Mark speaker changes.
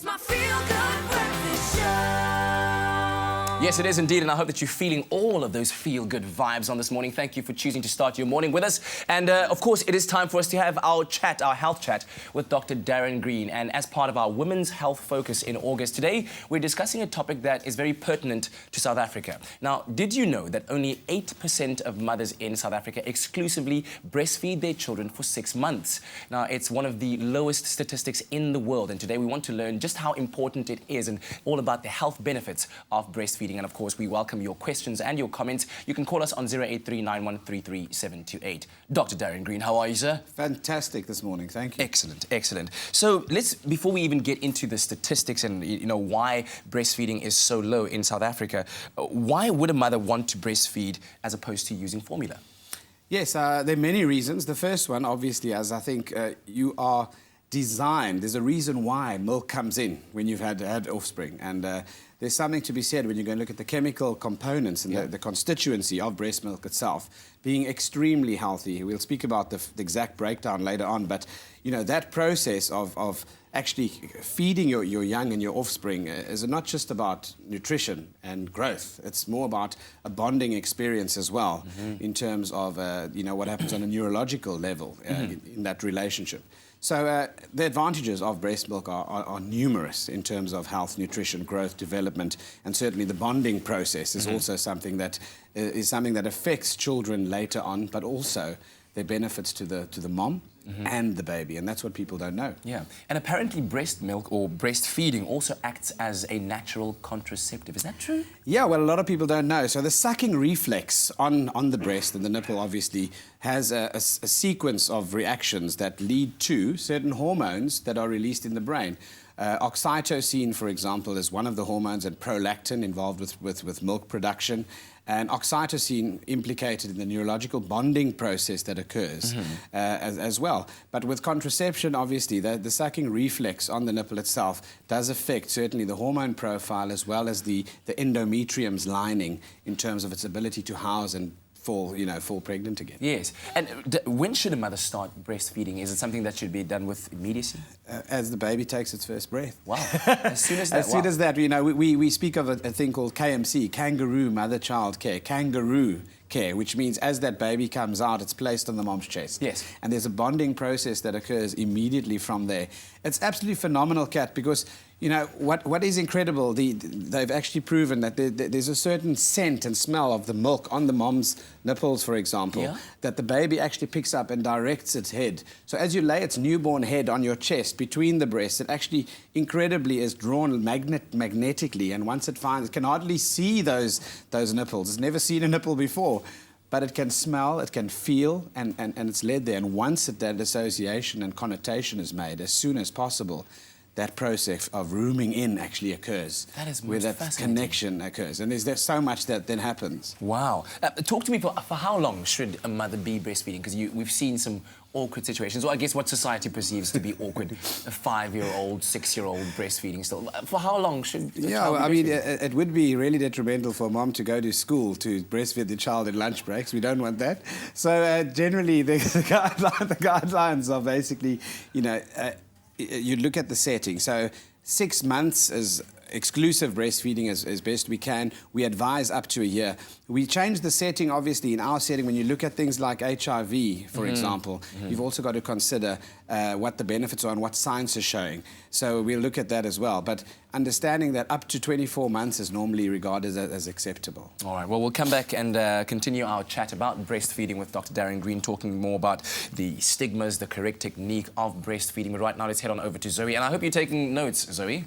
Speaker 1: It's my feel-good breakfast show.
Speaker 2: Yes, it is indeed, and I hope that you're feeling all of those feel-good vibes on this morning. Thank you for choosing to start your morning with us. And, of course, it is time for us to have our chat, our health chat, with Dr. Darren Green. And as part of our Women's Health Focus in August, today we're discussing a topic that is very pertinent to South Africa. Now, did you know that only 8% of mothers in South Africa exclusively breastfeed their children for 6 months? Now, it's one of the lowest statistics in the world, and today we want to learn just how important it is and all about the health benefits of breastfeeding. And of course, we welcome your questions and your comments. You can call us on 08391333728. Dr. Darren Green, how are you, sir?
Speaker 3: Fantastic this morning, thank you.
Speaker 2: Excellent, excellent. So before we even get into the statistics and why breastfeeding is so low in South Africa, why would a mother want to breastfeed as opposed to using formula?
Speaker 3: Yes, there are many reasons. The first one, obviously, as I think you are designed, there's a reason why milk comes in when you've had offspring. And there's something to be said when you go and look at the chemical components and the constituency of breast milk itself being extremely healthy. We'll speak about the exact breakdown later on, but that process of actually feeding your young and your offspring is not just about nutrition and growth. It's more about a bonding experience as well, in terms of what happens on a neurological level in that relationship. So the advantages of breast milk are numerous in terms of health, nutrition, growth, development, and certainly the bonding process is also something that affects children later on, but also their benefits to the mom and the baby, and that's what people don't know.
Speaker 2: Yeah, and apparently breast milk or breastfeeding also acts as a natural contraceptive. Is that true?
Speaker 3: Yeah, well, a lot of people don't know. So the sucking reflex on the breast and the nipple obviously has a sequence of reactions that lead to certain hormones that are released in the brain. Oxytocin, for example, is one of the hormones, and prolactin involved with milk production. And oxytocin implicated in the neurological bonding process that occurs as well. But with contraception, obviously, the sucking reflex on the nipple itself does affect certainly the hormone profile as well as the endometrium's lining in terms of its ability to house and fall pregnant again.
Speaker 2: Yes. And when should a mother start breastfeeding? Is it something that should be done with immediacy?
Speaker 3: As the baby takes its first breath.
Speaker 2: Wow. As soon as that.
Speaker 3: As soon as that, we speak of a thing called KMC, kangaroo mother-child care, kangaroo care, which means as that baby comes out, it's placed on the mom's chest.
Speaker 2: Yes.
Speaker 3: And there's a bonding process that occurs immediately from there. It's absolutely phenomenal, Kat, because what is incredible, they've actually proven that there's a certain scent and smell of the milk on the mom's nipples, for example, that the baby actually picks up and directs its head. So as you lay its newborn head on your chest between the breasts, it actually incredibly is drawn magnetically, and once it finds, it can hardly see those nipples. It's never seen a nipple before, but it can smell, it can feel, and it's led there. And once that association and connotation is made, as soon as possible, that process of rooming in actually occurs.
Speaker 2: That is
Speaker 3: where that connection occurs. And there's so much that then happens.
Speaker 2: Wow. Talk to me, for how long should a mother be breastfeeding? Because we've seen some awkward situations, or I guess what society perceives to be awkward. A 5-year-old, 6-year-old breastfeeding still. For how long should the child be breastfeeding?
Speaker 3: It would be really detrimental for a mom to go to school to breastfeed the child in lunch breaks. We don't want that. So generally, the guidelines are basically, you look at the setting. So 6 months is exclusive breastfeeding as best we can. We advise up to a year. We change the setting, obviously, in our setting. When you look at things like HIV, for example, you've also got to consider what the benefits are and what science is showing. So we'll look at that as well. But understanding that up to 24 months is normally regarded as acceptable.
Speaker 2: All right, well, we'll come back and continue our chat about breastfeeding with Dr. Darren Green, talking more about the stigmas, the correct technique of breastfeeding. But right now, let's head on over to Zoe. And I hope you're taking notes, Zoe.